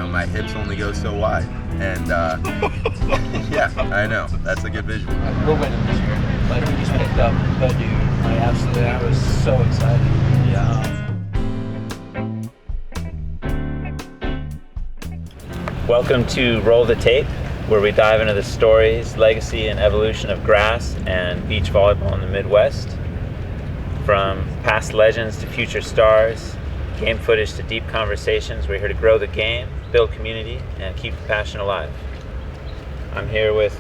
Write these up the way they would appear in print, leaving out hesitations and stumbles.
my hips only go so wide. And yeah, I know, that's a good visual. We're winning this year. Like, we just picked up the dude. Like, absolutely, I was so excited. Yeah. Welcome to Roll the Tape, where we dive into the stories, legacy, and evolution of grass and beach volleyball in the Midwest. From past legends to future stars, game footage to deep conversations, we're here to grow the game, build community, and keep the passion alive. I'm here with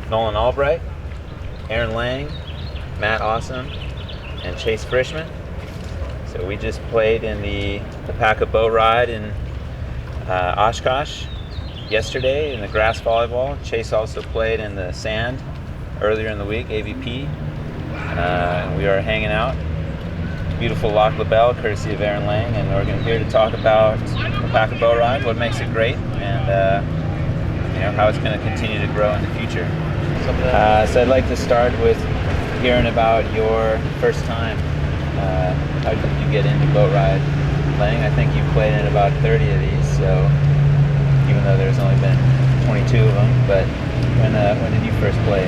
Nolan Albrecht, Aaron Lang, Matt Aussem, and Chase Frishman. So we just played in the Waupaca Boatride in Oshkosh yesterday in the grass volleyball. Chase also played in the sand earlier in the week, AVP. We are hanging out. Beautiful Loch LaBelle, courtesy of Aaron Lang, and we're here to talk about Waupaca Boatride, what makes it great, and how it's going to continue to grow in the future. So I'd like to start with hearing about your first time. How did you get into boat ride playing? I think you've played in about 30 of these, so even though there's only been 22 of them, but when did you first play?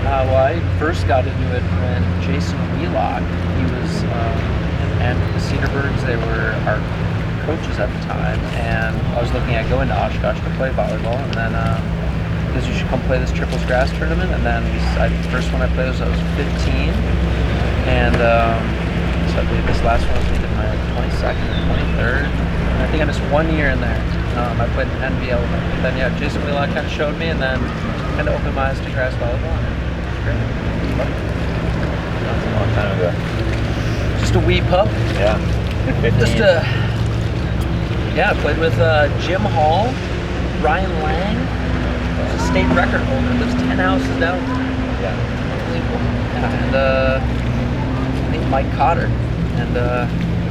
Well, I first got into it when Jason Wheelock, he was and the Cedarburgs, they were our coaches at the time, and I was looking at going to Oshkosh to play volleyball, and then because you should come play this triples grass tournament, and then the first one I played was I was 15, and so I believe this last one was maybe my 22nd or 23rd, and I think I missed 1 year in there. I played in NV element, but then yeah, Jason Wheelock kind of showed me, and then kind of opened my eyes to grass volleyball. Great. That's a long time ago. Just a wee pup. Yeah. 15. I played with Jim Hall, Ryan Lang, who's a state record holder, lives 10 houses down. Yeah. Unbelievable. Yeah, and I think Mike Cotter, and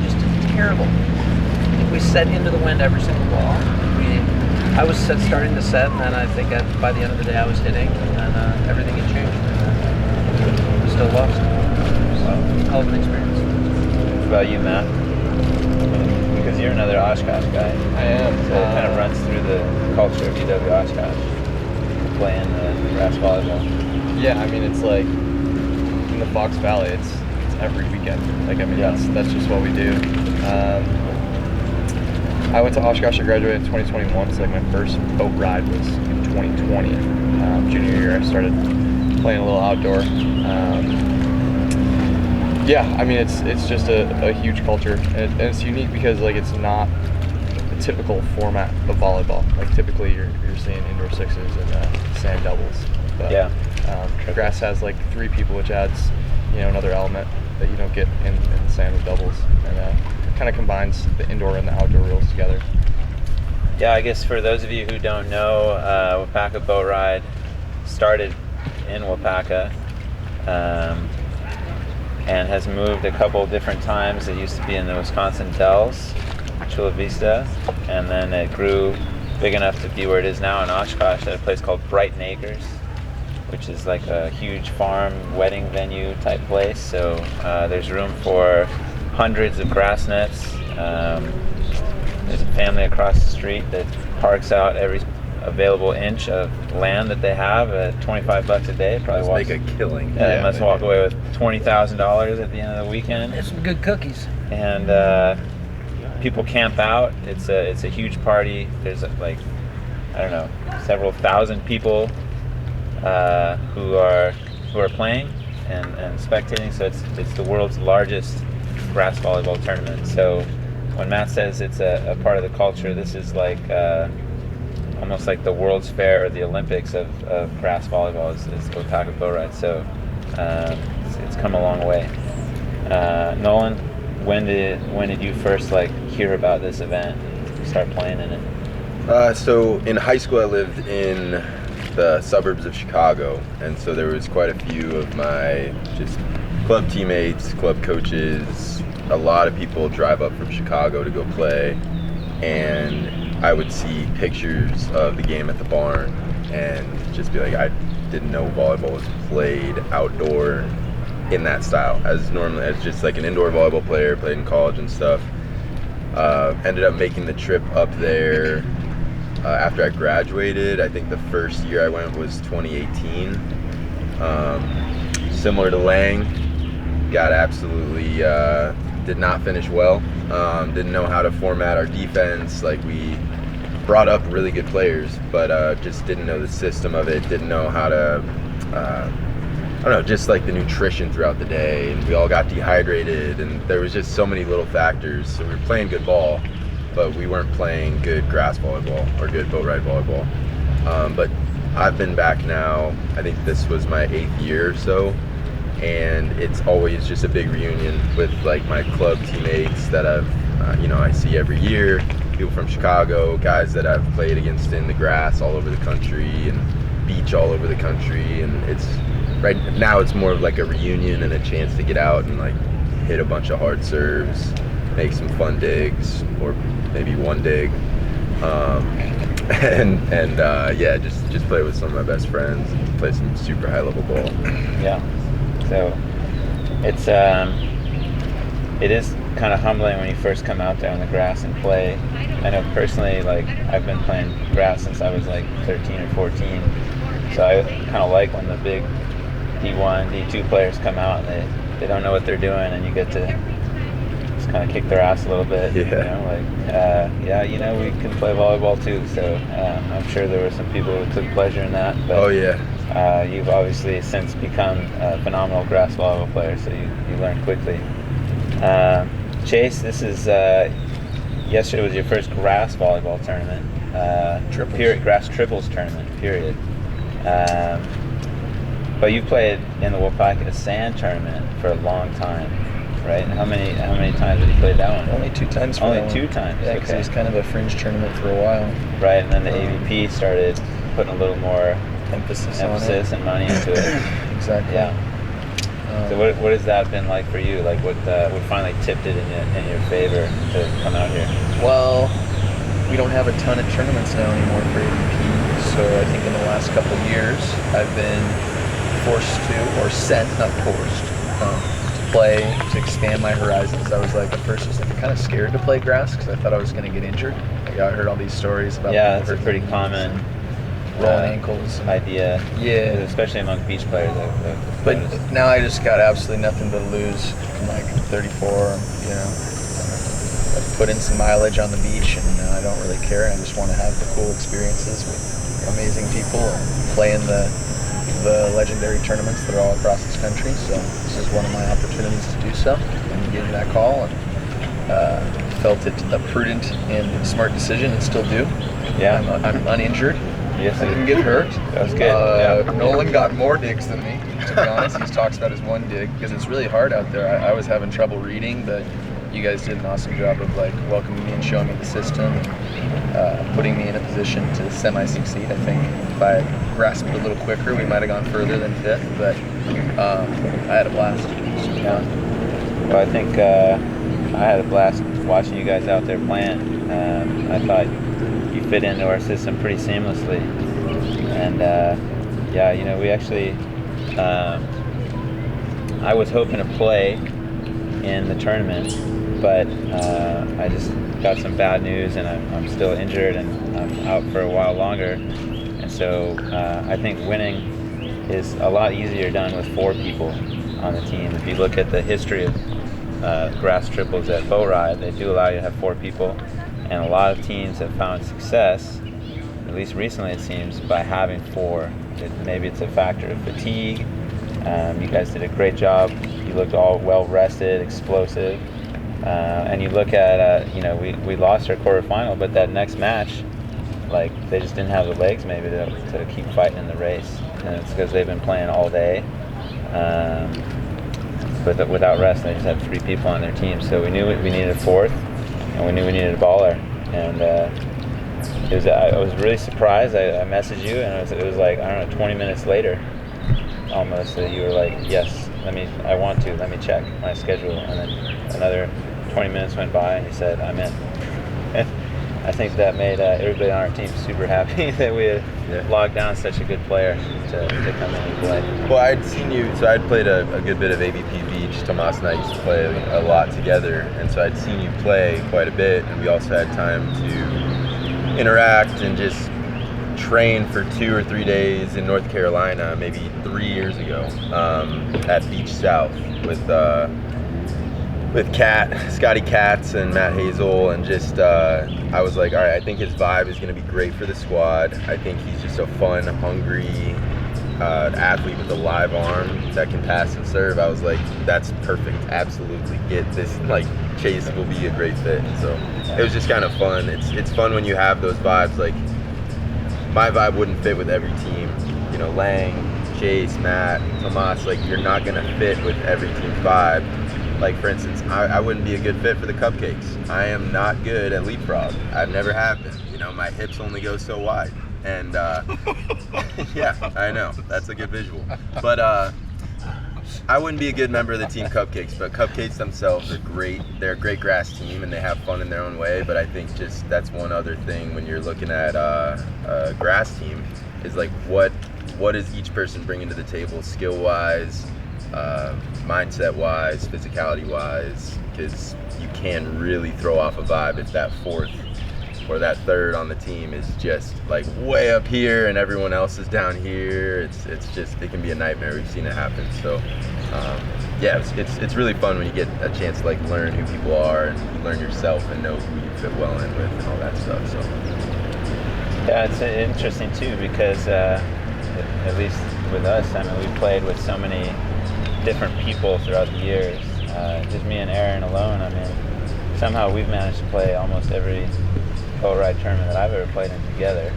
just terrible. I think we set into the wind every single ball. I was starting to set, and then I think by the end of the day I was hitting, and then everything had changed. And still lost. So, hell of an experience. What about you, Matt? Because you're another Oshkosh guy. I am. So it kind of runs through the culture of UW Oshkosh, playing the grass volleyball. Yeah, I mean, it's like in the Fox Valley, it's every weekend. Like, I mean, that's just what we do. I went to Oshkosh, I graduated in 2021, so like my first boat ride was in 2020. Junior year, I started playing a little outdoor. I mean, it's just a huge culture, and it's unique because like it's not a typical format of volleyball. Like typically you're seeing indoor sixes and sand doubles. But, grass has like 3 people, which adds another element that you don't get in the sand with doubles, and kind of combines the indoor and the outdoor rules together. Yeah, I guess for those of you who don't know, Waupaca Boatride started in Waupaca and has moved a couple different times. It used to be in the Wisconsin Dells, Chula Vista, and then it grew big enough to be where it is now in Oshkosh at a place called Brighton Acres, which is like a huge farm wedding venue type place. So there's room for hundreds of grass nets. There's a family across the street that parks out every available inch of land that they have at $25 a day. Probably make a killing. They must walk away with $20,000 at the end of the weekend. There's some good cookies. And people camp out. It's a huge party. There's like, I don't know, several thousand people who are playing and spectating. So it's the world's largest grass volleyball tournament. So when Matt says it's a part of the culture, this is like almost like the World's Fair or the Olympics of grass volleyball is Waupaca Boatride. So it's come a long way. Nolan, when did you first hear about this event and start playing in it? So in high school I lived in the suburbs of Chicago, and so there was quite a few of my just club teammates, club coaches, a lot of people drive up from Chicago to go play, and I would see pictures of the game at the barn and just be like, I didn't know volleyball was played outdoor in that style, as just like an indoor volleyball player, played in college and stuff. Ended up making the trip up there after I graduated. I think the first year I went was 2018. Similar to Lang, got absolutely did not finish well. Didn't know how to format our defense. Like, we brought up really good players, but just didn't know the system of it. Didn't know how to, I don't know, just like the nutrition throughout the day. And we all got dehydrated, and there was just so many little factors. So we were playing good ball, but we weren't playing good grass volleyball or good boat ride volleyball. But I've been back now, I think this was my 8th year or so, and it's always just a big reunion with like my club teammates that I've, I see every year. People from Chicago, guys that I've played against in the grass all over the country and beach all over the country, and it's right now it's more of like a reunion and a chance to get out and like hit a bunch of hard serves, make some fun digs, or maybe one dig, yeah, just play with some of my best friends and play some super high level ball. Yeah. So it is kind of humbling when you first come out there on the grass and play. I know personally, like, I've been playing grass since I was like 13 or 14, so I kind of like when the big D1, D2 players come out and they don't know what they're doing, and you get to just kind of kick their ass a little bit. Yeah. We can play volleyball too, so I'm sure there were some people who took pleasure in that. But, oh yeah. You've obviously since become a phenomenal grass volleyball player, so you learn quickly. Chase, this is yesterday was your first grass volleyball tournament, grass triples tournament, period. But you played in the Waupaca sand tournament for a long time, right? And how many times have you played that one? Only 2 times. Only 2 times. Yeah, because it was kind of a fringe tournament for a while. Right, and then the AVP started putting a little more emphasis and money into it. Exactly. Yeah. So what has that been like for you? Like, what finally tipped it in your favor to come out here? Well, we don't have a ton of tournaments now anymore for AVP, so I think in the last couple of years I've been forced to, or set, not forced, to play, to expand my horizons. I was like, at first I was like kind of scared to play grass because I thought I was going to get injured. Like, I heard all these stories about that's a pretty common rolling ankles idea. Yeah, especially among beach players. But now I just got absolutely nothing to lose. I'm like 34, I've put in some mileage on the beach, and I don't really care. I just want to have the cool experiences with amazing people and play in the legendary tournaments that are all across this country. So this is one of my opportunities to do so, and gave that call, and felt it a prudent and smart decision, and still do. Yeah, I'm uninjured. Yes, I didn't get hurt. That was good. Nolan got more digs than me, to be honest. He talks about his one dig because it's really hard out there. I was having trouble reading, but you guys did an awesome job of like welcoming me and showing me the system, and putting me in a position to semi-succeed. I think if I had grasped it a little quicker, we might have gone further than 5th, but I had a blast. Yeah. Well, I think I had a blast watching you guys out there playing. I thought you fit into our system pretty seamlessly, and we actually I was hoping to play in the tournament, but I just got some bad news, and I'm still injured, and I'm out for a while longer, and so I think winning is a lot easier done with 4 people on the team. If you look at the history of grass triples at Boatride, they do allow you to have 4 people, and a lot of teams have found success, at least recently it seems, by having 4. Maybe it's a factor of fatigue. You guys did a great job. You looked all well rested, explosive, and you look at we lost our quarterfinal, but that next match, like, they just didn't have the legs maybe to keep fighting in the race, and it's because they've been playing all day. But without rest, they just had 3 people on their team, so we knew we needed a 4th, and we knew we needed a baller. And I was really surprised. I messaged you, and it was like, I don't know, 20 minutes later, almost, that you were like, yes, let me check my schedule. And then another 20 minutes went by, and you said, I'm in. And I think that made everybody on our team super happy that we had logged down such a good player to come in and play. Well, I'd seen you, so I'd played a good bit of AVP Beach. Tomas and I used to play a lot together, and so I'd seen you play quite a bit, and we also had time to interact and just train for 2 or 3 days in North Carolina, maybe 3 years ago, at Beach South with Scotty Katz and Matt Hazel, and just I was like, all right, I think his vibe is going to be great for the squad. I think he's just a fun, hungry athlete with a live arm that can pass and serve. I was like, that's perfect. Absolutely get this. Like, Chase will be a great fit. So it was just kind of fun. It's fun when you have those vibes. Like, my vibe wouldn't fit with every team. You know, Lang, Chase, Matt, Tomas, like, you're not going to fit with every team's vibe. Like, for instance, I wouldn't be a good fit for the cupcakes. I am not good at leapfrog. I never have been. You know, my hips only go so wide. And, yeah, I know. That's a good visual. But I wouldn't be a good member of the team Cupcakes, but Cupcakes themselves are great. They're a great grass team, and they have fun in their own way. But I think just that's one other thing when you're looking at a grass team is, like, what is each person bringing to the table skill-wise, mindset-wise, physicality-wise, because you can really throw off a vibe if that fourth or that third on the team is just like way up here and everyone else is down here. It's just, it can be a nightmare. We've seen it happen. So yeah, it's really fun when you get a chance to, like, learn who people are and you learn yourself and know who you fit well in with and all that stuff. So yeah, it's interesting too, because at least with us, I mean, we played with so many different people throughout the years. Just me and Aaron alone, I mean, somehow we've managed to play almost every boat ride tournament that I've ever played in together.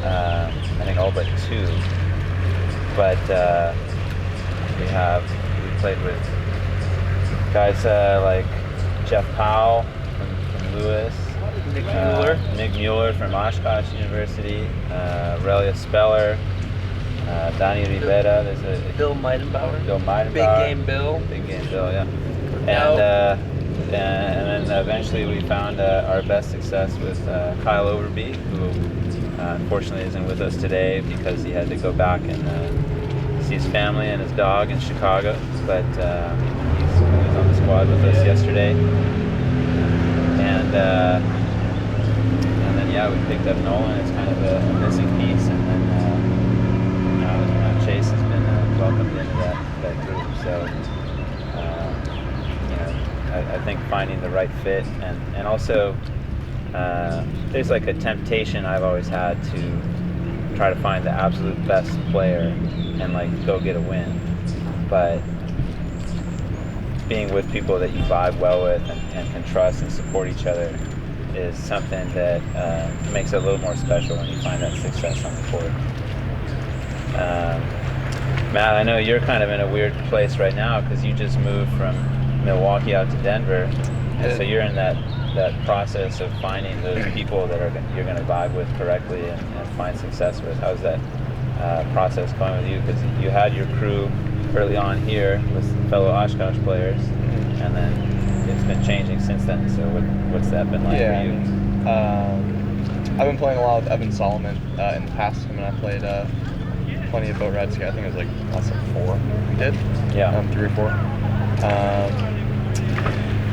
I think all but 2. But we played with guys like Jeff Powell from Lewis, Nick Mueller from Oshkosh University, Aurelia Speller, Donnie Rivera. There's a Bill Meidenbauer. Big Game Bill. Big Game Bill, yeah. And then eventually we found our best success with Kyle Overby, who unfortunately isn't with us today because he had to go back and see his family and his dog in Chicago. But he was on the squad with us yesterday. And then, yeah, we picked up Nolan. It's kind of a missing piece. And then Chase has been welcomed into that group. So I think finding the right fit, and also there's like a temptation I've always had to try to find the absolute best player and, like, go get a win. But being with people that you vibe well with and can trust and support each other is something that makes it a little more special when you find that success on the court. Matt, I know you're kind of in a weird place right now because you just moved from Milwaukee out to Denver, and so you're in that process of finding those people that you're going to vibe with correctly and find success with. How's that process going with you? Because you had your crew early on here with fellow Oshkosh players, and then it's been changing since then. So what's that been like for you? I've been playing a lot with Evan Solomon in the past. I mean, I played plenty of boat rides. I think it was like less than 4 we did. Yeah. 3 or 4.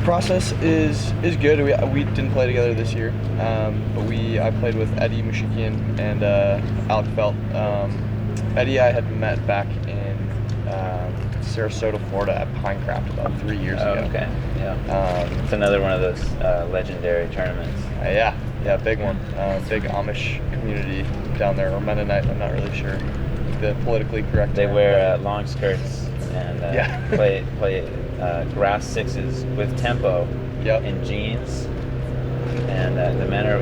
Process is good. We didn't play together this year, but I played with Eddie Mushikian and Alec Felt. Eddie I had met back in Sarasota, Florida at Pinecraft about 3 years ago. Okay, yeah. It's another one of those legendary tournaments. Yeah, big one. Big Amish community down there, or Mennonite, I'm not really sure the politically correct They term. wear long skirts and play grass sixes with tempo in jeans, and the men are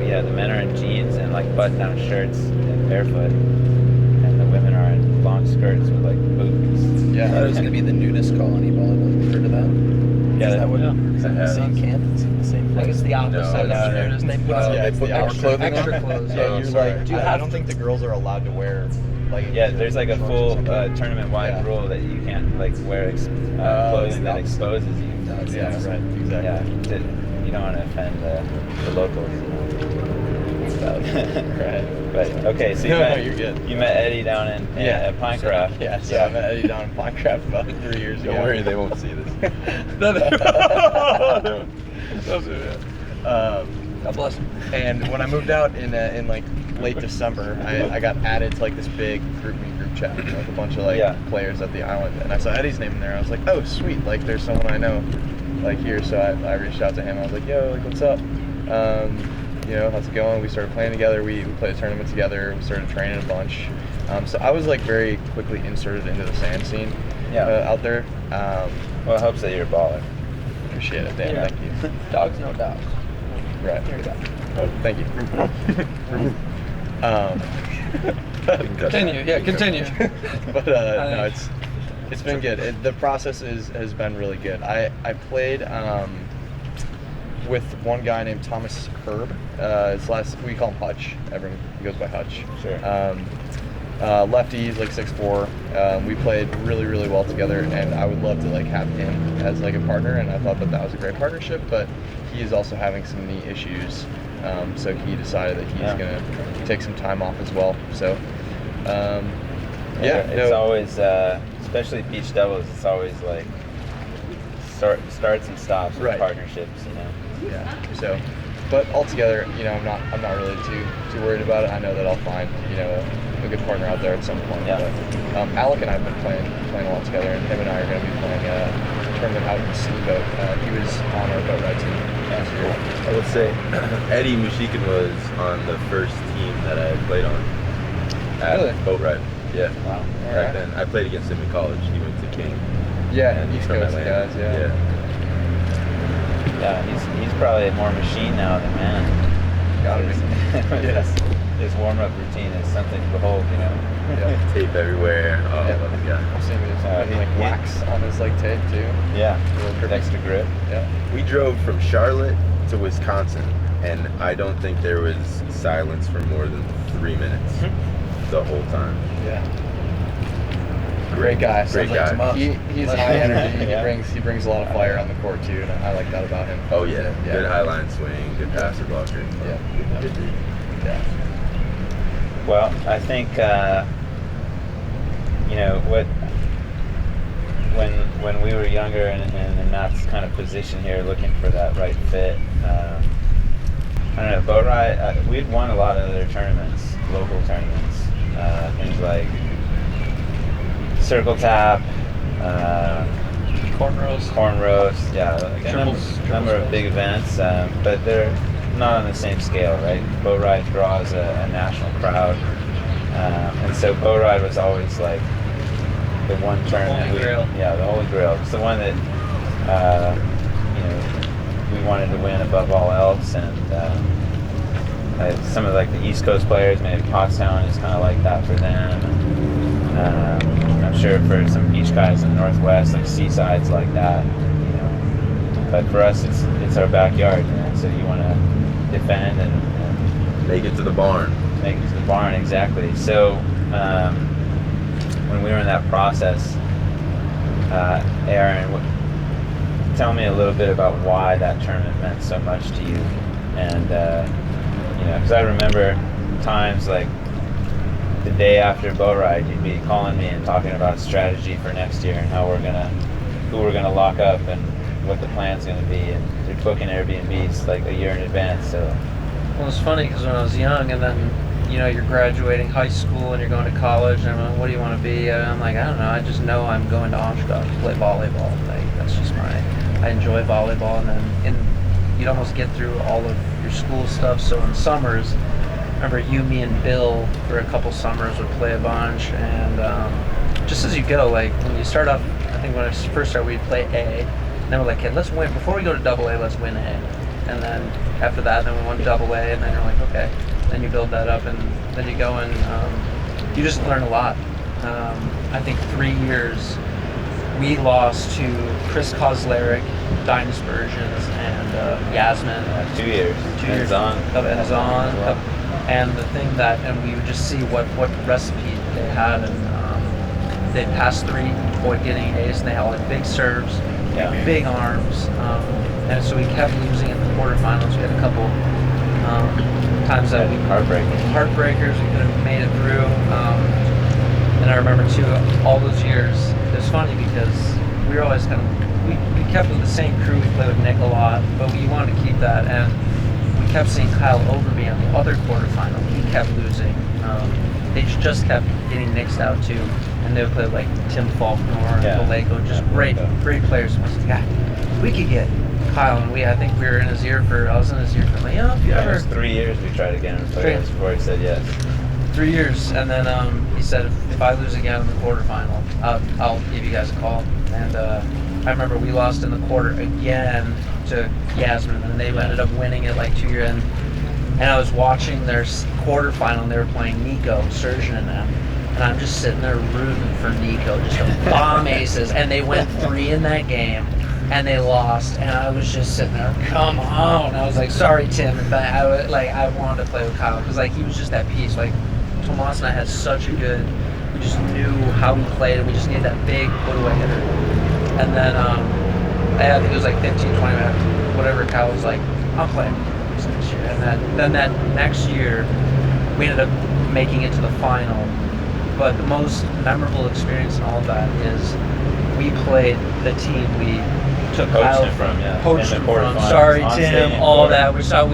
in jeans and, like, button-down shirts and barefoot, and the women are in long skirts with, like, boots. Yeah, that was going to be the nudist colony volleyball. Have you heard of that? Yeah, Is that the same camp? Is it the same Like, place? it's the opposite. No, They put extra clothing extra on. clothes. Yeah, you're like, you I have don't think the girls are allowed to wear, like, there's like a full tournament-wide Yeah. rule that you can't, like, wear clothing that exposes you. Yeah, right, exactly. Yeah, you don't want to offend the locals. Right. But okay, so you're good. You met Eddie down at Pinecraft. So I met Eddie down in Pinecraft about 3 years ago. don't worry, they won't see this. God bless him. And when I moved out in like late December, I got added to like this big group chat with a bunch of like players at the island, and I saw Eddie's name in there. I was like, oh sweet, like there's someone I know like here. So I reached out to him. I was like, yo, like what's up? You know, how's it going? We started playing together. We played a tournament together. We started training a bunch. So I was like very quickly inserted into the sand scene out there. Well, it helps that you're a baller. Appreciate it, Dan. Thank you. Dogs, no dogs. Right. Here we go. Oh, thank you. Continue. Yeah, continue. But no, it's been good. The process has been really good. I played with one guy named Thomas Herb. We call him Hutch. Everyone goes by Hutch. Sure. Lefty, he's like 6'4". We played really, really well together, and I would love to like have him as like a partner. And I thought that was a great partnership, but he is also having some knee issues, so he decided that he's gonna take some time off as well. So, it's always, especially beach doubles. It's always like starts and stops with partnerships, you know. Yeah. So, but altogether, you know, I'm not really too worried about it. I know that I'll find, you know, a good partner out there at some point. Yeah. But Alec and I have been playing a lot together, and him and I are going to be playing a tournament out in Steamboat. He was on our boat ride team last year. I would say Eddie Mushikin was on the first team that I played on at Boat Ride. Yeah. Wow. Back then, I played against him in college. He went to King. Yeah, East Coast guys. Yeah. Yeah, he's probably more machine now than man. Gotta be. Yes. His warm-up routine is something to behold, you know. Yeah. Tape everywhere. Oh, yeah. I've seen his like wax on his like tape too. Yeah. Extra grip. Yeah. We drove from Charlotte to Wisconsin, and I don't think there was silence for more than 3 minutes the whole time. Yeah. Great guy. Great guy. He's high energy. He brings a lot of fire on the court too, and I like that about him. Oh yeah. Good high line swing, good passer blocker. Yeah. Good dude. Yeah. Well, I think you know when we were younger and in Matt's kind of position here, looking for that right fit. I don't know, boat ride. We'd won a lot of other tournaments, local tournaments, things like circle tap, cornrows, yeah, like a number of big events, but they're not on the same scale, right? Boat ride draws a national crowd, and so boat ride was always like the one tournament. The holy grail. It's the one that you know, we wanted to win above all else, and some of like the East Coast players, maybe Pottstown is kind of like that for them. I'm sure for some beach guys in the Northwest, like Seaside's like that, you know. But for us, it's our backyard, you know? So you want to defend and make it to the barn. Make it to the barn, exactly. So when we were in that process, Aaron, tell me a little bit about why that tournament meant so much to you, and you know, because I remember times like the day after boat ride, you'd be calling me and talking about strategy for next year and who we're gonna lock up and what the plan's gonna be, and you're booking Airbnbs like a year in advance. So, well, it's funny because when I was young, and then you know you're graduating high school and you're going to college, and I'm like, what do you want to be? And I'm like, I don't know. I just know I'm going to Oshkosh to play volleyball. Like that's just I enjoy volleyball, and then you'd almost get through all of your school stuff. So in summers, I remember me and Bill for a couple summers would play a bunch, and just as you go, like when you start off, I think when I first started, we'd play A, and then we're like, hey, let's win before we go to double A. Let's win A, and then after that, then we won double A, and then you're like, okay, then you build that up, and then you go and you just learn a lot. I think 3 years we lost to Chris Kozleric, Dynaspersions, and Yasmin. 2 years. 2 years on. And the thing that, and we would just see what recipe they had, and they'd pass three, avoid getting ace, and they had like big serves, big arms, and so we kept losing in the quarterfinals. We had a couple times that heartbreakers, we could have made it through. And I remember too, all those years, it was funny because we were always we kept with the same crew. We played with Nick a lot, but we wanted to keep that, and we kept seeing Kyle over me on the other quarterfinal. He kept losing. They just kept getting nixed out too, and they would play like Tim Faulkner and Vallejo, just great players. And I was like, yeah, we could get Kyle, and I think we were in his ear for. I was in his ear for like, if you ever. It was 3 years we tried to get him to play us before he said yes. 3 years, and then he said if I lose again in the quarterfinal, I'll give you guys a call. And I remember we lost in the quarter again to Yasmin, and they ended up winning it like 2 years. And I was watching their quarterfinal, and they were playing Nico, Surgeon, and them. And I'm just sitting there rooting for Nico, just to bomb aces. And they went 3 in that game, and they lost. And I was just sitting there, come on. I was like, sorry, Tim. But I wanted to play with Kyle because he was just that piece. Tomas and I had such a good. We just knew how we played, and we just needed that big put-away hitter. And then I think it was 15, 20 minutes, whatever. Kyle was like, I'm playing next year. And then that next year, we ended up making it to the final. But the most memorable experience in all of that is we played the team we took Kyle poached him from. Sorry, Tim. All that. We such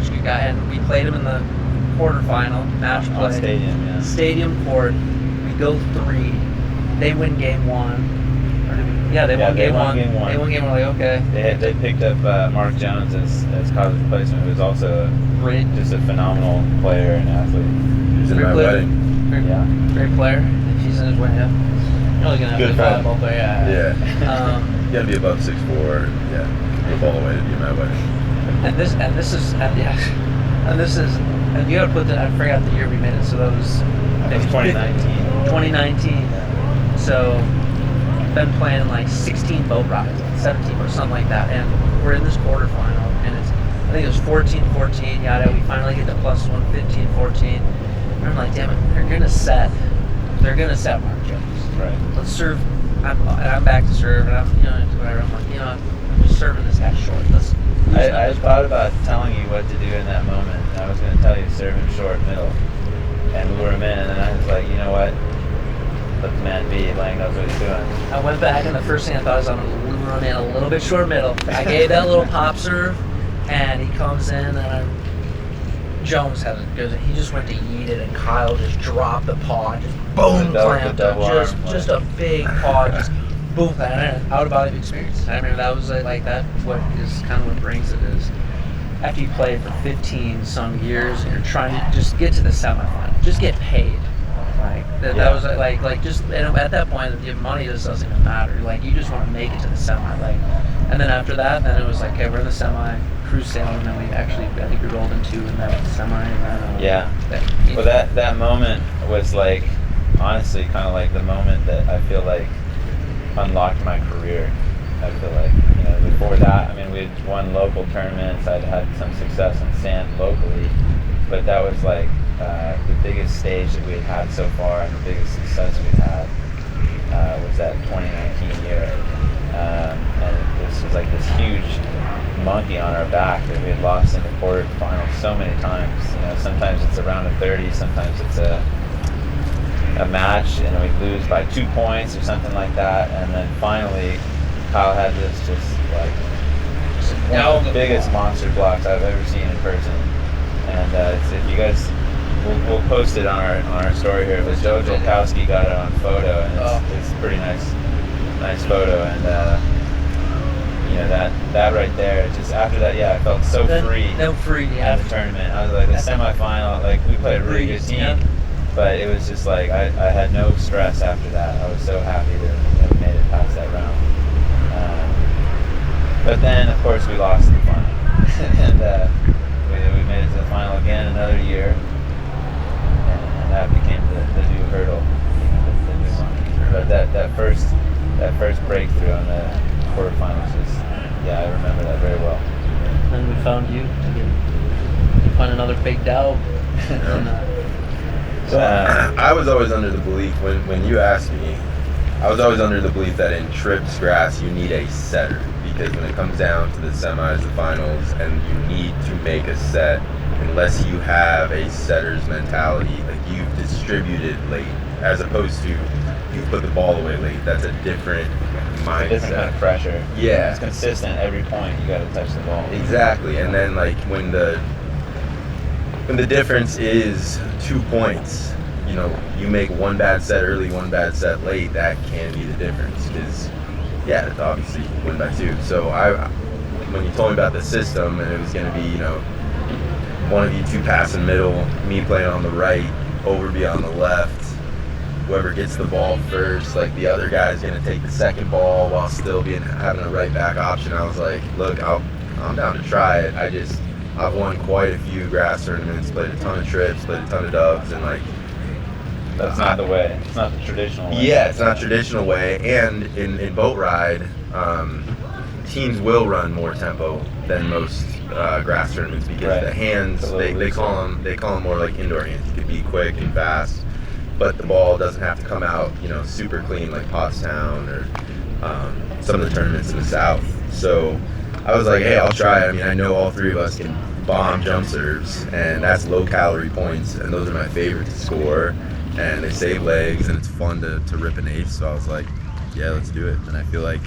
a good guy, and we played him in the quarterfinal match play. Stadium court. We go 3. They win game 1. They won game one. They won game 1. Okay. They picked up Mark Jones as Kyle's replacement, who was also just a phenomenal player and athlete. He was in my wedding. Great player. If he's in his wedding, you're really gonna have a good volleyball player. Yeah. You gotta be above 6'4". Yeah. Go all the way to be my wedding. And you gotta put that. I forgot the year we made it. So that was 2019. 2019. So been playing 16 boat rides, 17 or something like that, and we're in this quarterfinal, and I think it was 14-14. Yada. We finally get to +1, 15-14. And I'm like, damn it, they're gonna set Mark Jones. Right. Let's serve. I'm back to serve, and I'm whatever. I'm like, I'm just serving this guy short. I thought about telling you what to do in that moment. I was going to tell you serve him short middle, and lure him in, and then I was like, you know what? Let the man be. Lang knows what he's doing. I went back, and the first thing I thought was I'm going to lure him in a little bit short middle. I gave that little pop serve, and he comes in, and Jones goes. He just went to yeet it, and Kyle just dropped the paw, just boom, clamped him. Just a big paw, just boom, and out of body experience. I remember that was that. What is kind of what brings it is after you play for 15 some years, and you're trying to just get to the semifinal, just get paid. That was just at that point the money just doesn't even matter. You just want to make it to the semi. And then after that, then it was okay, we're in the semi, cruise sailing, and then we actually I think we rolled in 2 in that semi. And then, well, that moment was honestly kind of the moment that I feel unlocked my career. I feel before that, we had won local tournaments. I'd had some success in sand locally, but that was the biggest stage that we had so far, and the biggest success we had was that 2019 year. And this was this huge monkey on our back that we had lost in the quarterfinals so many times. Sometimes it's a round of 30, sometimes it's a match, and we lose by 2 points or something like that. And then finally, Kyle had this one of the biggest monster blocks I've ever seen in person. And if you guys. We'll post it on our story here. But Joe Jolkowski got it on photo, and it's a pretty nice photo. And that right there, just after that, I felt so free. At the tournament. I was the semifinal. We played a really good team, but it was just I had no stress after that. I was so happy that we made it past that round. But then, of course, we lost in the final, and we made it to the final again another year. That became the new hurdle, the new one. But that first breakthrough on the quarterfinals was, I remember that very well. And then we found you. You find another big Dow. I was always under the belief when you asked me, I was always under the belief that in trips grass you need a setter, because when it comes down to the semis, the finals, and you need to make a set, unless you have a setter's mentality, you've distributed late, as opposed to you put the ball away late. That's a different mindset. Different kind of pressure. Yeah. It's consistent every point. You got to touch the ball. Exactly. And then like when the difference is 2 points, you know, you make one bad set early, one bad set late, that can be the difference. Because yeah, obviously you win by 2. So when you told me about the system and it was going to be, you know, one of you 2 pass in middle, me playing on the right, Overby on the left, whoever gets the ball first, like the other guy's going to take the second ball while still having a right back option. I was like, look, I'm down to try it. I've won quite a few grass tournaments, played a ton of trips, played a ton of dubs, and like, that's not the way. It's not the traditional way. Yeah, it's not traditional way. And in boat ride, teams will run more tempo than most grass tournaments because the hands they call them more like indoor hands. You could be quick and fast, but the ball doesn't have to come out, you know, super clean like Pottstown or some of the tournaments in the South. So I was like, hey, I'll try it. I mean, I know all 3 of us can bomb jump serves, and that's low calorie points, and those are my favorite to score. And they save legs, and it's fun to rip an ace. So I was like, yeah, let's do it. And I feel like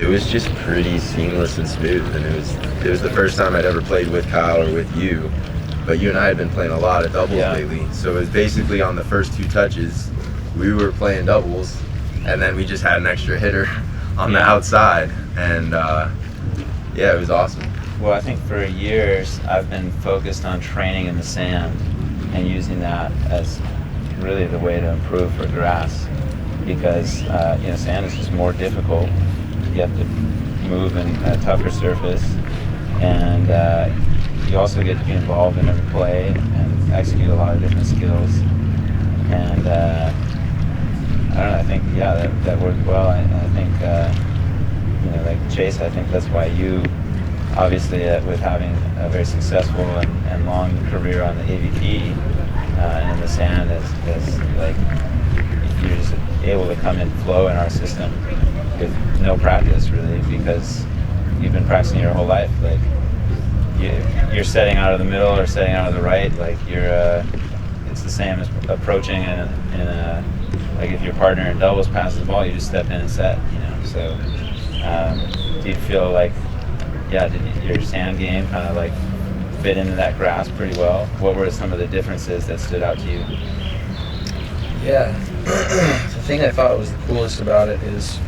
it was just pretty seamless and smooth. And it was the first time I'd ever played with Kyle or with you. But you and I had been playing a lot of doubles lately. So it was basically on the first 2 touches, we were playing doubles, and then we just had an extra hitter on the outside. And yeah, it was awesome. Well, I think for years I've been focused on training in the sand and using that as really the way to improve for grass, because you know, sand is just more difficult. You have to move in a tougher surface, and you also get to be involved in every play and execute a lot of different skills. And I don't know, I think that worked well. I think you know, like Chase, I think that's why you obviously with having a very successful and long career on the AVP and in the sand is like you're just able to come and flow in our system with no practice really, because you've been practicing your whole life. Like you're setting out of the middle or setting out of the right, like it's the same as approaching in a like if your partner in doubles passes the ball, you just step in and set, you know. So do you feel like did your sand game kind of like fit into that grass pretty well? What were some of the differences that stood out to you? Yeah, the thing I thought was the coolest about it is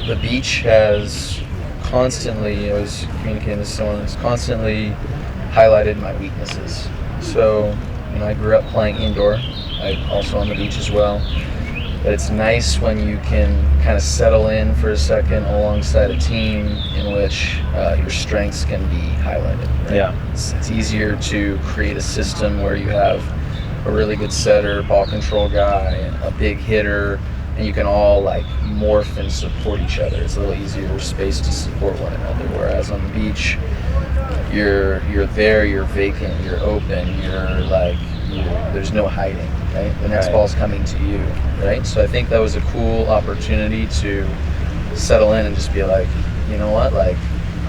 the beach has constantly, I was communicating this to someone, has constantly highlighted my weaknesses. So, you know, I grew up playing indoor. I'm also on the beach as well. But it's nice when you can kind of settle in for a second alongside a team in which your strengths can be highlighted. Right? Yeah. It's easier to create a system where you have a really good setter, ball control guy, a big hitter, and you can all like morph and support each other. It's a little easier. There's space to support one another. Whereas on the beach, you're there, you're vacant, you're open, there's no hiding. Right? The next ball's coming to you, right? So I think that was a cool opportunity to settle in and just be like, you know what, like,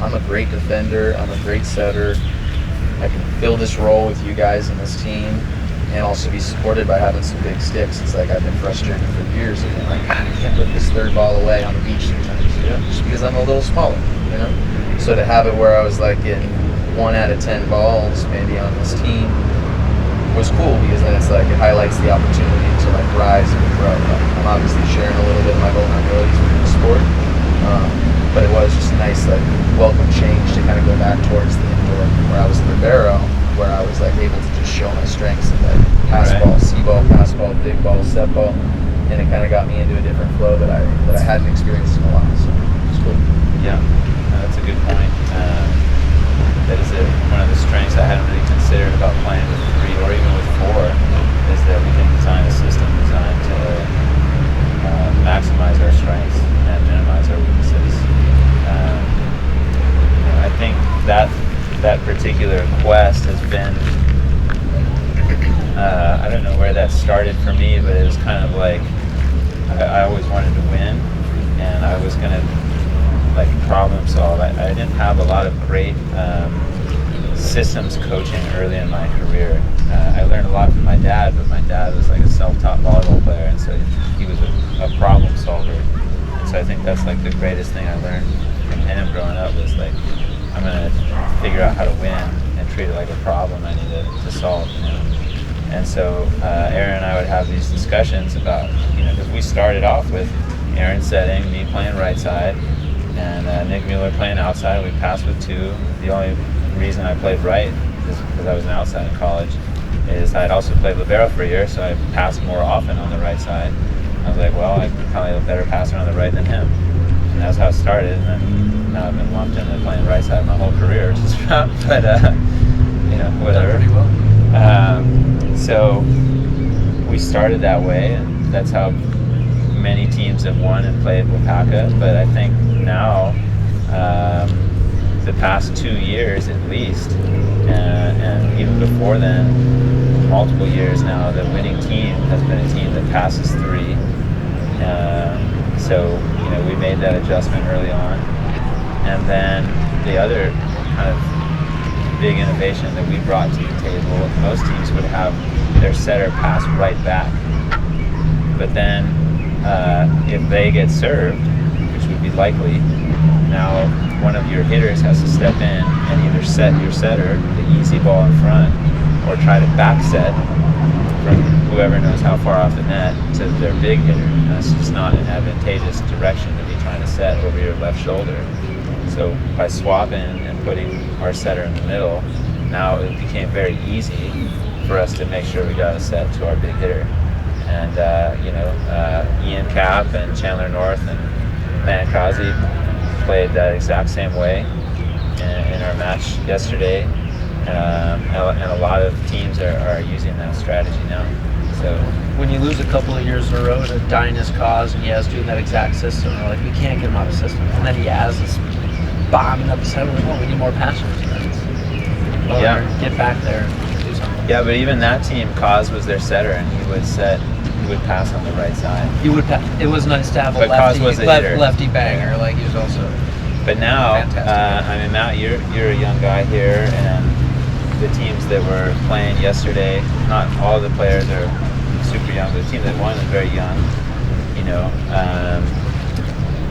I'm a great defender, I'm a great setter, I can fill this role with you guys in this team, and also be supported by having some big sticks. It's like I've been frustrated for years, and like, I can't put this third ball away on the beach sometimes, you know, just because I'm a little smaller, you know? So to have it where I was like getting 1 out of 10 balls maybe on this team was cool, because then it's like it highlights the opportunity to like rise and grow. I'm obviously sharing a little bit of my vulnerabilities with the sport, but it was just a nice like welcome change to kind of go back towards the indoor where I was libero, where I was like able to just show my strengths in like pass ball, C-ball, pass ball, big ball, step ball, and it kind of got me into a different flow that I hadn't experienced in a while. So it's cool. Yeah, that's a good point. That is one of the strengths I hadn't really considered about playing with 3 or even with 4, is that we can design a system designed to maximize our strengths and minimize our weaknesses. I think that particular quest has been, I don't know where that started for me, but it was kind of like I always wanted to win, and I was going to like problem solve. I didn't have a lot of great systems coaching early in my career. I learned a lot from my dad, but my dad was like a self-taught volleyball player, and so he was a problem solver. So I think that's like the greatest thing I learned from him growing up was like, I'm gonna figure out how to win and treat it like a problem I need to solve, you know. And so Aaron and I would have these discussions about, you know, because we started off with Aaron setting, me playing right side, and Nick Mueller playing outside. We passed with two. The only reason I played right is because I was an outside in college. Is I'd also played libero for a year, so I passed more often on the right side. I was like, well, I'm probably a better passer on the right than him. And that's how it started. And then now I've been lumped into playing right side my whole career, just about. But you know, whatever. Done pretty well. So we started that way, and that's how many teams have won and played Waupaca. But I think now, the past 2 years at least, and even before then, multiple years now, the winning team has been a team that passes three. So, you know, we made that adjustment early on. And then the other kind of big innovation that we brought to the table, most teams would have their setter pass right back. But then if they get served, which would be likely, now one of your hitters has to step in and either set your setter, the easy ball in front, or try to back set from whoever knows how far off the net to their big hitter. And that's just not an advantageous direction to be trying to set over your left shoulder. So by swapping and putting our setter in the middle, now it became very easy for us to make sure we got a set to our big hitter. And you know, Ian Cap and Chandler North and Matt Krause played that exact same way in our match yesterday. And a lot of teams are using that strategy now. So When you lose a couple of years in a row to Dyna's cause and Yaz doing that exact system, we're like, we can't get him out of system. And then Yaz is bombing up the center. We're like, well, we need more passers. Well, Yeah. Get back there and do something. yeah, but even that team, Cause was their setter, and he would pass on the right side. He would. It was nice to have a But Cos was a hitter. lefty banger. Like he was also. But now, Fantastic. I mean, Matt, you're a young guy here, and the teams that were playing yesterday, not all the players are super young, but the team that won was very young, you know,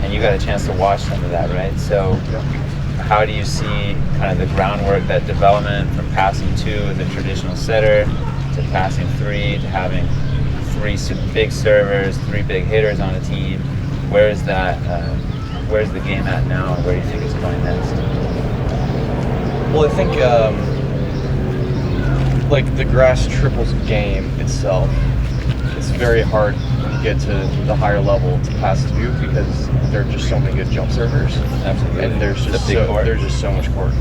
and you got a chance to watch some of that, right? So how do you see kind of the groundwork, that development from passing two with a traditional setter to passing three to having three big servers, three big hitters on a team? Where's the game at now, and where do you think it's going next? Well, I think like the grass triples game itself, it's very hard when you get to the higher level to pass two because there are just so many good jump servers. Absolutely. And there's just so much court.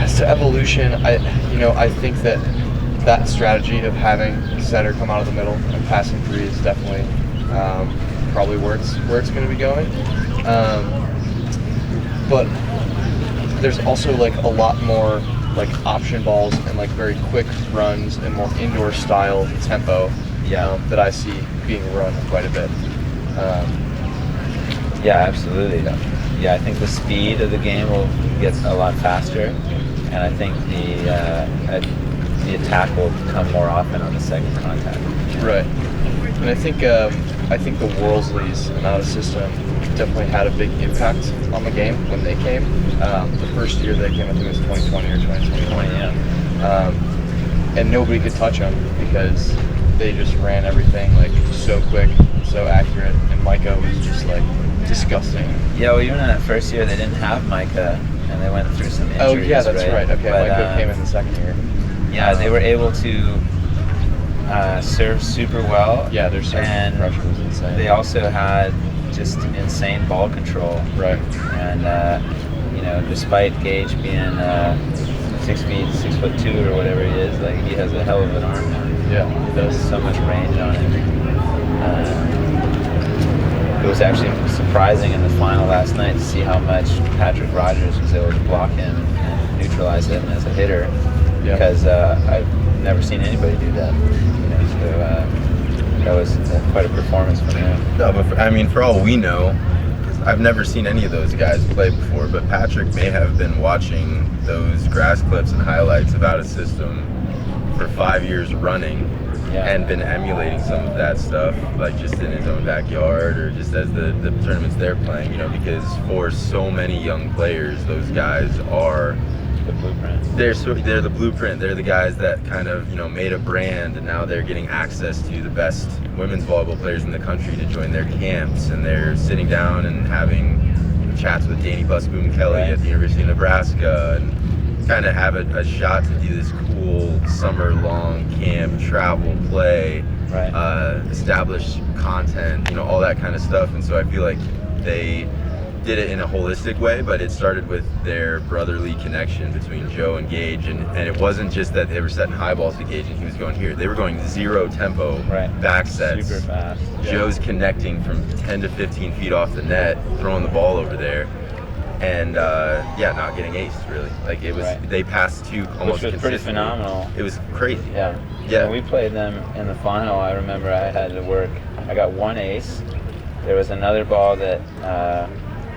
As to evolution, I think that strategy of having setter come out of the middle and passing three is definitely probably where it's going to be going. But there's also like a lot more like option balls and like very quick runs and more indoor style tempo that I see being run quite a bit. Yeah, absolutely. Yeah, I think the speed of the game will get a lot faster, and I think the attack will come more often on the second contact. Right. And I think the Worldsleys and out of system definitely had a big impact on the game when they came. The first year they came, I think it was 2020 or 2021. Yeah. And nobody could touch them because they just ran everything like so quick, so accurate, and Micah was just like disgusting. Yeah, well, even in that first year they didn't have Micah, and they went through some injuries. Oh yeah, that's right. Okay, but, Micah came in the second year. Yeah, they were able to serve super well. Yeah, their service and pressure was insane. They also had just insane ball control. Right. And you know, despite Gage being 6'2" or whatever he is, like he has a hell of an arm now. Yeah, he There's does. so much range on him. It was actually surprising in the final last night to see how much Patrick Rogers was able to block him and neutralize him as a hitter. Yeah. Because I've never seen anybody do that. You know, so that was quite a performance from him. No, but for all we know, I've never seen any of those guys play before, but Patrick may have been watching those grass clips and highlights of Out of System for 5 years running and been emulating some of that stuff, like just in his own backyard or just as the tournaments they're playing, you know, because for so many young players, those guys are the blueprint. They're the blueprint. They're the guys that kind of, you know, made a brand, and now they're getting access to the best women's volleyball players in the country to join their camps, and they're sitting down and having chats with Danny Busboom Kelly at the University of Nebraska, and kind of have a shot to do this cool summer-long camp, travel, play, establish content, you know, all that kind of stuff. And so I feel like they did it in a holistic way, but it started with their brotherly connection between Joe and Gage, and it wasn't just that they were setting high balls to Gage and he was going here. They were going 0 tempo, back sets. Super fast. Joe's connecting from 10 to 15 feet off the net, throwing the ball over there, and not getting aced, really. Like, it was, they passed 2 almost which was pretty phenomenal. It was crazy. Yeah. When we played them in the final, I remember I had to work, I got 1 ace. There was another ball that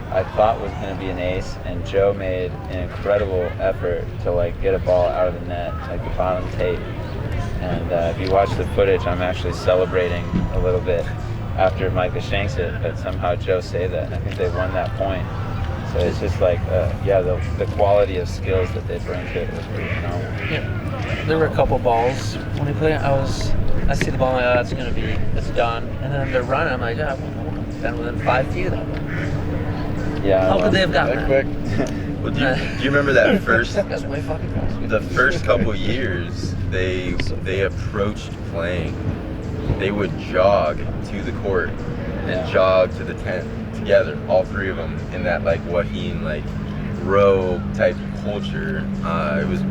I thought was going to be an ace, and Joe made an incredible effort to like get a ball out of the net, like the bottom tape. And if you watch the footage, I'm actually celebrating a little bit after Micah shanks it, but somehow Joe saved that, and I think they won that point. So it's just like, the quality of skills that they bring to it was pretty phenomenal. Yeah. There were a couple balls when we played. I see the ball, I'm like, it's done. And then they're running, I'm like, we've been within 5 feet of that one. Yeah. How could they have gotten that quick? Well, do you remember that first? That's way fucking fast. The first couple years, they approached playing. They would jog to the court and jog to the tent together, all 3 of them, in that like Wahine like row type culture.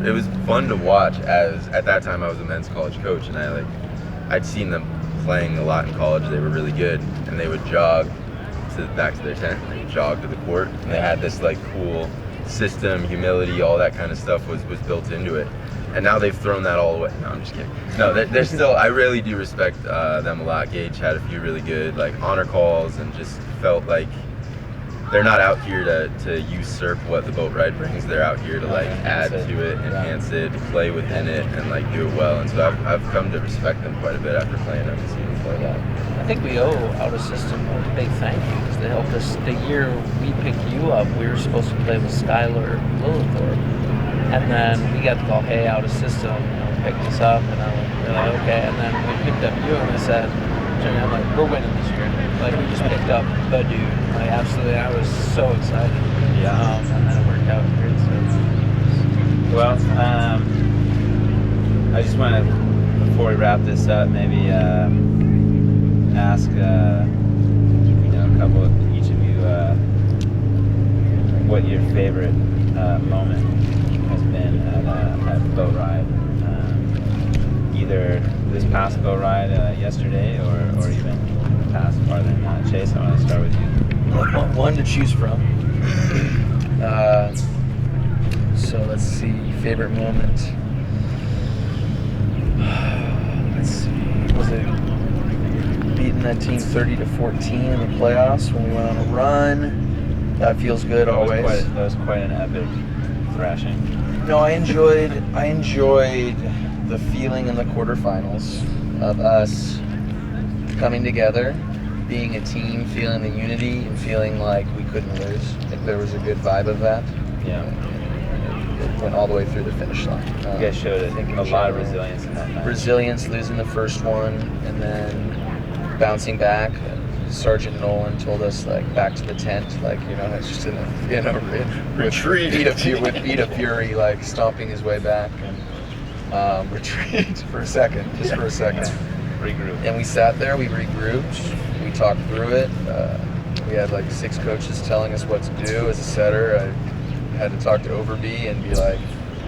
It was fun to watch. As at that time I was a men's college coach, and I'd seen them playing a lot in college. They were really good, and they would jog back to their tent, and they would jog to the court, and they had this like cool system, humility, all that kind of stuff was built into it. And now they've thrown that all away. No, I'm just kidding. No, they're still, I really do respect them a lot. Gage had a few really good like honor calls, and just felt like they're not out here to usurp what the boat ride brings. They're out here to like add to it, enhance it, play within it, and like do it well. And so I've come to respect them quite a bit after playing them and seeing them play that. I think we owe Out of System a big thank you, because they helped us. The year we picked you up, we were supposed to play with Skylar Lillithorpe, and then we got the call, hey, Out of System, picked us up, and we're like, okay. And then we picked up you, and I said, I'm like, we're winning this year. Like, we just picked up the dude. Like, absolutely, I was so excited. Yeah. And then it worked out great. So. Well, I just want to, before we wrap this up, maybe ask a couple of each of you what your favorite moment has been at a boat ride, either this past boat ride yesterday or even past farther than that. Chase, I want to start with you. One to choose from. So let's see, favorite moment. Let's see, was it beating that team 30-14 in the playoffs when we went on a run? That feels good always. That was quite an epic thrashing. No, I enjoyed the feeling in the quarterfinals of us coming together, being a team, feeling the unity, and feeling like we couldn't lose. I think there was a good vibe of that. Yeah. It went all the way through the finish line. You guys showed a lot of resilience in that match. Resilience, losing the first one, and then bouncing back. Sergeant Nolan told us, like, back to the tent, like, it's just in a retreat with beat of fury, like stomping his way back, and retreat for a second. Regroup. And we sat there, we regrouped, we talked through it. We had like 6 coaches telling us what to do as a setter. I had to talk to Overby and be like, do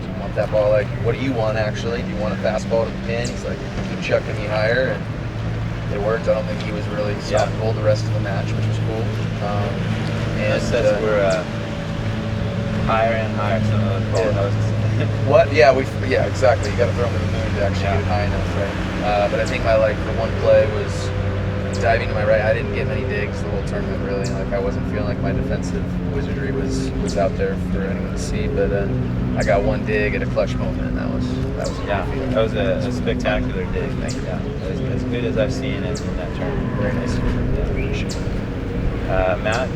you want that ball? Like, what do you want actually? Do you want a fastball to the pin? He's like, keep chucking me higher. And it worked. I don't think he was really soft goal the rest of the match, which was cool. And sets were higher and higher. Some of those ball noses. What? Yeah, exactly. You got to throw them in the moon to actually get it high enough, right? But I think the one play was diving to my right, I didn't get many digs the whole tournament really. Like I wasn't feeling like my defensive wizardry was out there for anyone to see. But I got one dig at a clutch moment, and that was a Yeah, great feeling. that was a spectacular dig. Thank you. Yeah, as good as I've seen it in that tournament. Very nice. Matt,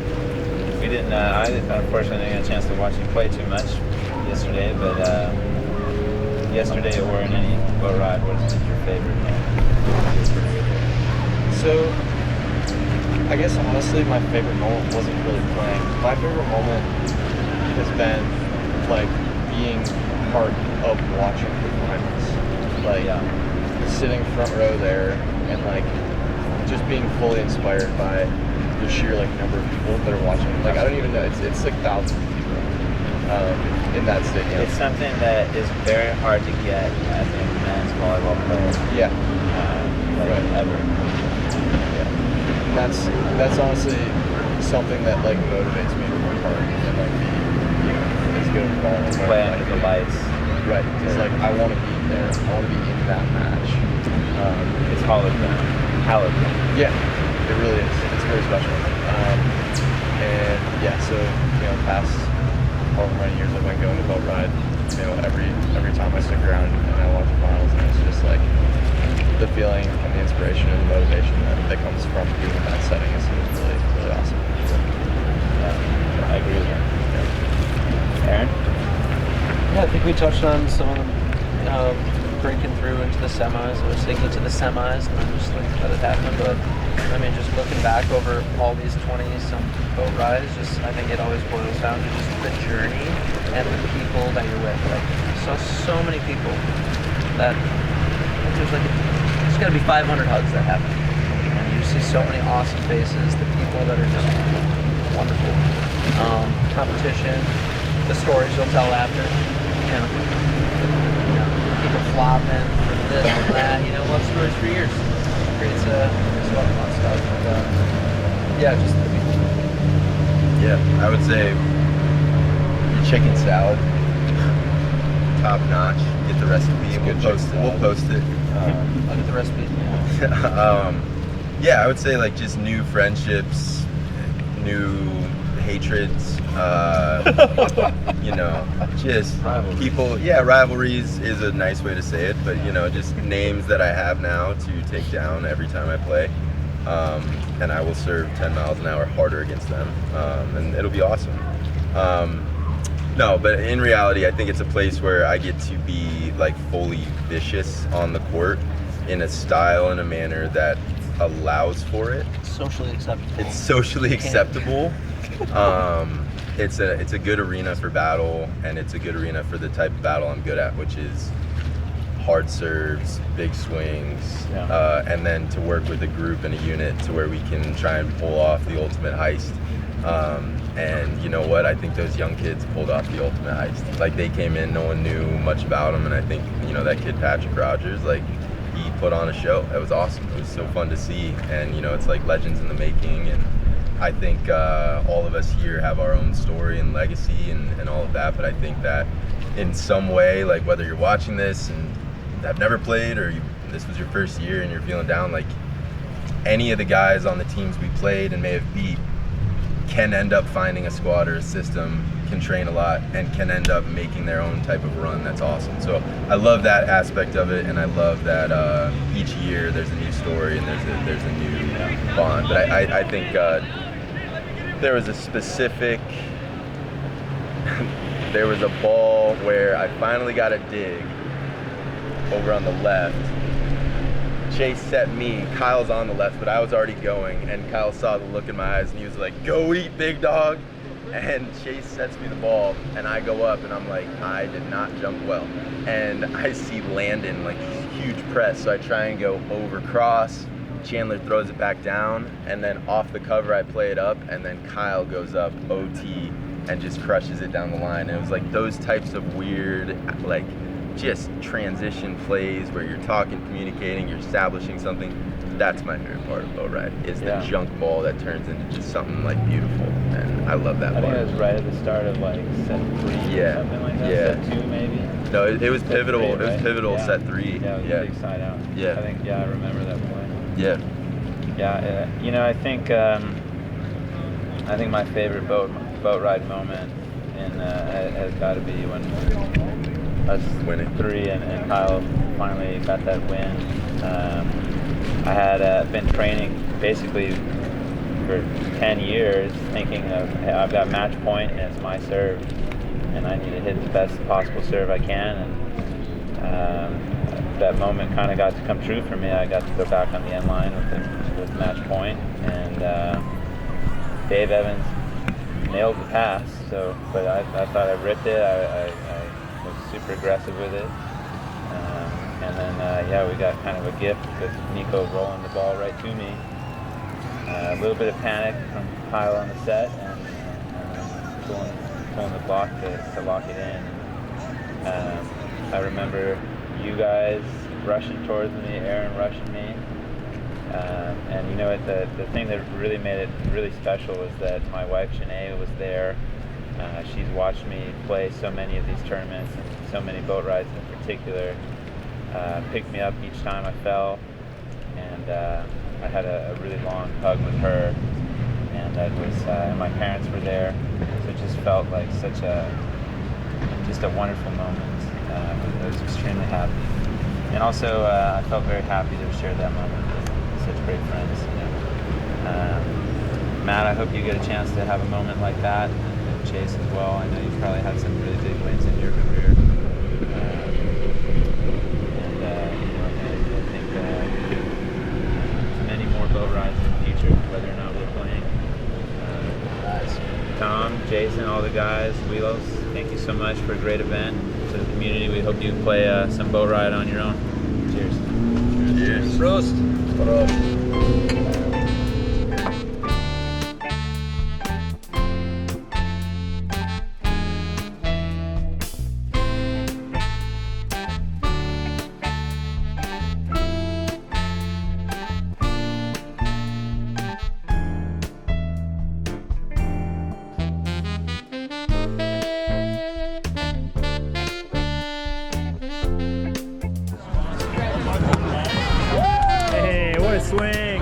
we didn't. I unfortunately didn't get a chance to watch you play too much yesterday, but yesterday or in any boat ride, what's your favorite moment? So, I guess honestly, my favorite moment wasn't really playing. My favorite moment has been like being part of watching the finals, like sitting front row there and like just being fully inspired by the sheer like number of people that are watching. Like I don't even know, it's like thousands of people in that stadium. It's something that is very hard to get as a men's volleyball player. Yeah. Like ever. Yeah. That's honestly something that like motivates me to work hard and like be, you know, as good a baller as Play under the lights. Right. Because like I want to be there. I want to be in that match. It's hallowed ground. Hallowed ground. Yeah, it really is. It's very special. And yeah, so you know, past however many years I've been going to boat ride, you know, every time I stick around and I watch the finals, and it's just like the feeling and the inspiration and the motivation that comes from being in that setting is really, really awesome. Yeah, I agree with that. Yeah. Aaron? Yeah, I think we touched on some of them breaking through into the semis. I was thinking to the semis, and I'm just like, let it happen. But I mean, just looking back over all these 20-some boat rides, just I think it always boils down to just the journey and the people that you're with. Like, so many people that there's got to be 500 hugs that happen, and you see so many awesome faces. The people that are just wonderful. Competition, the stories you'll tell after. You know, people flopping for this and that. You know, love stories for years. Creates a lot of fun stuff. And, yeah, just the people. Yeah, I would say your chicken salad, top notch. Get the recipe. We'll post it. I'll get the recipe. Yeah, I would say like just new friendships, new hatreds. You know, just people. Yeah, rivalries is a nice way to say it, but you know, just names that I have now to take down every time I play. And I will serve 10 miles an hour harder against them, and it'll be awesome. No, but in reality, I think it's a place where I get to be like fully vicious on the court in a style and a manner that allows for it. Socially acceptable. It's socially acceptable. It's a good arena for battle, and it's a good arena for the type of battle I'm good at, which is hard serves, big swings, and then to work with a group and a unit to where we can try and pull off the ultimate heist. And you know what? I think those young kids pulled off the ultimate heist. Like, they came in, no one knew much about them, and I think, you know, that kid Patrick Rogers, like, he put on a show. It was awesome. It was so fun to see, and you know, it's like legends in the making. And I think all of us here have our own story and legacy and all of that. But I think that in some way, like whether you're watching this and have never played, or this was your first year and you're feeling down, like any of the guys on the teams we played and may have beat can end up finding a squad or a system, can train a lot, and can end up making their own type of run. That's awesome. So I love that aspect of it, and I love that each year there's a new story and there's a new bond. But I think there was a specific there was a ball where I finally got a dig over on the left. Chase set me, Kyle's on the left, but I was already going, and Kyle saw the look in my eyes and he was like, "Go eat, big dog." And Chase sets me the ball, and I go up, and I'm like, I did not jump well. And I see Landon, like, huge press, so I try and go over cross. Chandler throws it back down, and then off the cover I play it up, and then Kyle goes up OT and just crushes it down the line. And it was like those types of weird, like, just transition plays where you're talking, communicating, you're establishing something. That's my favorite part of boat ride, is the junk ball that turns into just something like beautiful, and I love that part. I think it was right at the start of like set 3 or something like that. Set 2 maybe. No, it was pivotal. Three, right? It was pivotal. Set 3. Yeah, it was a big side out. Yeah. I think I remember that play. Yeah. Yeah, you know, I think my favorite boat ride moment has got to be when us Winning. three and Kyle finally got that win. I had been training basically for 10 years, thinking of, hey, I've got match point and it's my serve, and I need to hit the best possible serve I can. And that moment kind of got to come true for me. I got to go back on the end line with match point, and Dave Evans nailed the pass. So, but I thought I ripped it. I was super aggressive with it, and then yeah, we got kind of a gift with Nico rolling the ball right to me. A little bit of panic from Kyle on the set, and pulling the block to lock it in. I remember you guys rushing towards me, Aaron rushing me. And you know what, the thing that really made it really special was that my wife Janae was there. She's watched me play so many of these tournaments and so many boat rides in particular. Picked me up each time I fell, and I had a really long hug with her, and that was and my parents were there, so it just felt like just a wonderful moment. I was extremely happy, and also I felt very happy to share that moment with such great friends. You know. Matt, I hope you get a chance to have a moment like that, and Chase as well. I know you've probably had some really big wins in your career, and you know, I think many more boat rides in the future, whether or not we're playing. Tom, Jason, all the guys, Wheelos, thank you so much for a great event. To the community, we hope you play some boat ride on your own. Cheers. Cheers. Prost. Hey, what a swing!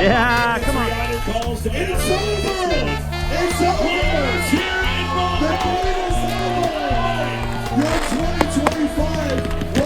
Yeah, come on. It's over! It's over! Here in Waupaca! Your 2025